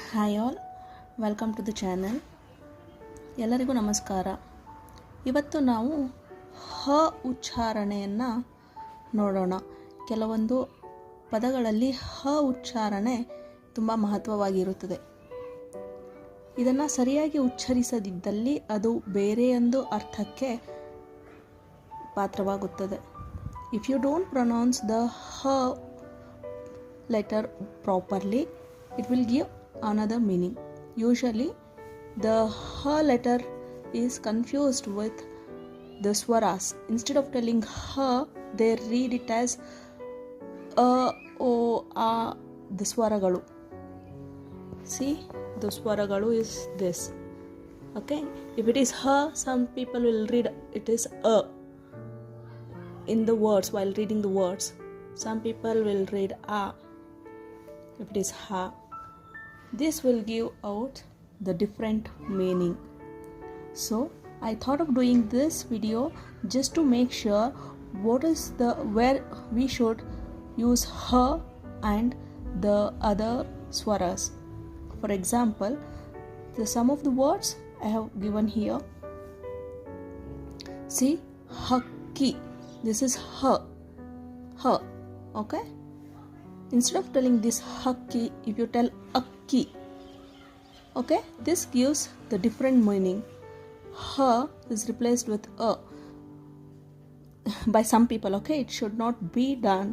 Hi all, welcome to the channel. ಎಲ್ಲರಿಗೂ ನಮಸ್ಕಾರ. ಇವತ್ತು ನಾವು ಹ ಉಚ್ಚಾರಣೆಯನ್ನು ನೋಡೋಣ. ಕೆಲವೊಂದು ಪದಗಳಲ್ಲಿ ಹ ಉಚ್ಚಾರಣೆ ತುಂಬ ಮಹತ್ವವಾಗಿರುತ್ತದೆ. ಇದನ್ನು ಸರಿಯಾಗಿ ಉಚ್ಚರಿಸದಿದ್ದಲ್ಲಿ ಅದು ಬೇರೆಯೊಂದು ಅರ್ಥಕ್ಕೆ ಪಾತ್ರವಾಗುತ್ತದೆ. If you don't pronounce the ಹ letter properly, it will give another meaning. Usually the ha letter is confused with the swaras. Instead of telling ha, they read it as a, o, a, the swaragalu. See, the swaragalu is this. Okay, if it is ha, some people will read it is a in the words while reading the words. Some people will read a if it is ha. This will give out the different meaning. So I thought of doing this video just to make sure what is the where we should use ha and the other swaras. For example, the some of the words I have given here. See, hakki. This is ha. Ha. Okay. Instead of telling this hakki, if you tell akki, okay, this gives the different meaning. Ha is replaced with a by some people. Okay, it should not be done.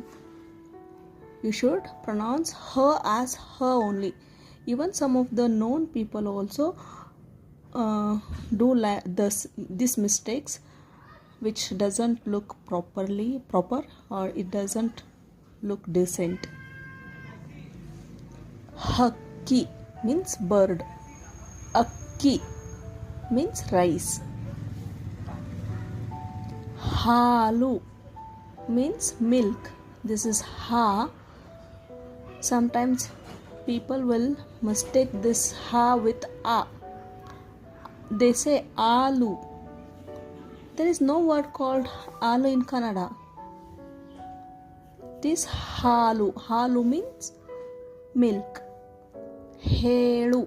You should pronounce ha as ha only. Even some of the known people also do these mistakes, which doesn't look proper, or it doesn't look decent. Hakki means bird. Akki means rice. Halu means milk. This is ha. Sometimes people will mistake this ha with a. They say alu. There is no word called alu in Kannada. This halu. Halu means milk. Helu.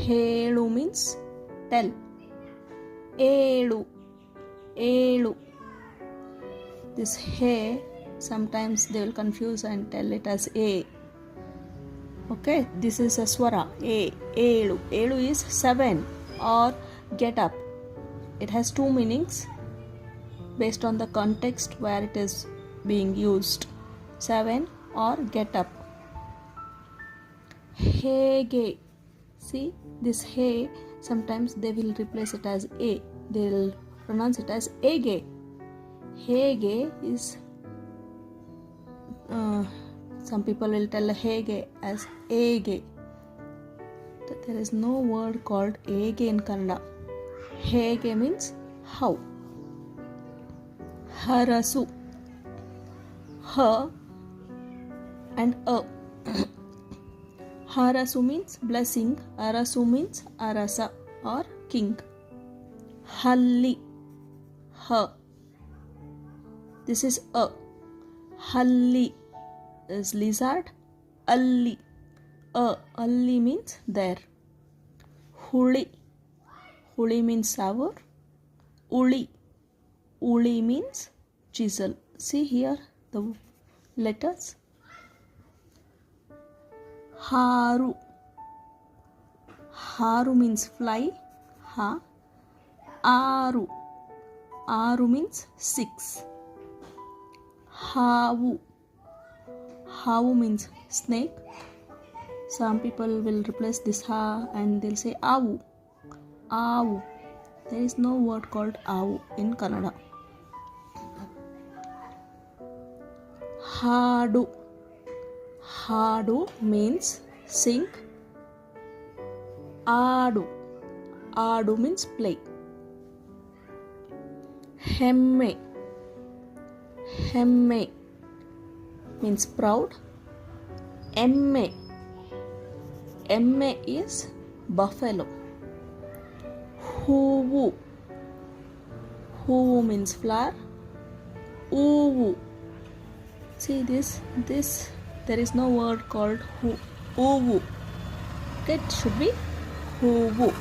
Helu means tell. Elu. Elu. This he, sometimes they will confuse and tell it as a. Okay, this is a swara. A. Elu. Elu is 7 or get up. It has two meanings based on the context where it is being used. 7 or get up. Hege. See, this he, sometimes they will replace it as a. They will pronounce it as ege. Hege is some people will tell hege as ege. There is no word called ege in Kannada. Hege means how. Harasu. Ha and a. Harasu means blessing. Arasu means arasa or king. Halli. Ha. This is a. Halli is lizard. Alli. Alli means there. Huli. Huli means sour. Uli. Uli means chisel. See here the letters. Haru. Haru means fly. Ha. Aru. Aru means 6. Havu. Havu means snake. Some people will replace this ha and they'll say avu. Avu. There is no word called avu in Kannada. Hadu. Hadu means sing. Adu. Adu means play. Hemme. Hemme means proud. Emme. Emme is buffalo. Huvu. Huvu means flower. Uvu. See this there is no word called uvu. Okay, it should be hoovu.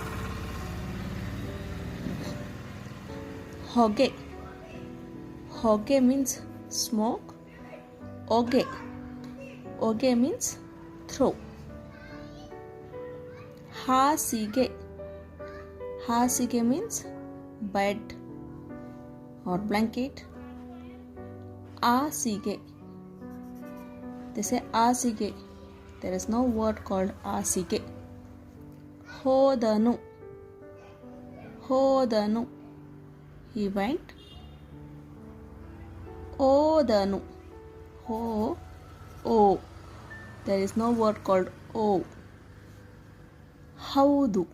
Hoge. Hoge means smoke. Oge. Oge means throw. Hasige. Hasige means bed or blanket. Asige. They say asige. There is no word called asige. Hodanu. Hodanu. He went. Odanu. Ho. O. There is no word called O. Haudu.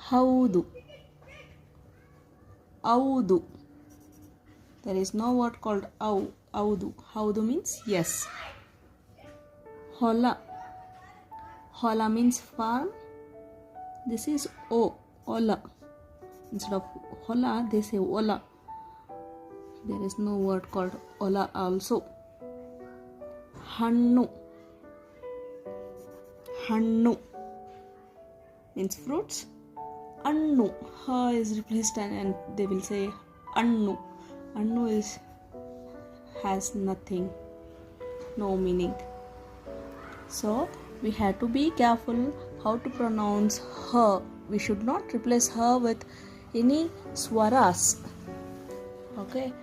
Haudu. Audu. There is no word called au. Audu. Haudu means yes. Hola. Hola means farm. This is O. Ola. Instead of hola, they say ola. There is no word called ola also. Hannu. Hannu means fruits. Annu. Ha is replaced and they will say annu. Annu has nothing, no meaning. So we have to be careful how to pronounce her. We should not replace her with any swaras. Okay,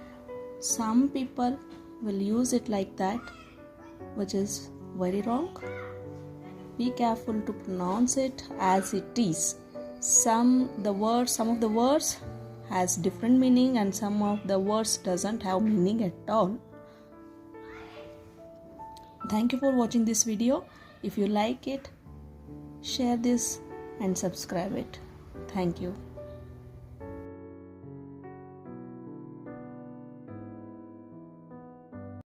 some people will use it like that, which is very wrong. Be careful to pronounce it as it is. Some of the words has different meaning and some of the words doesn't have meaning at all. Thank you for watching this video. If you like it, share this and subscribe it. Thank you.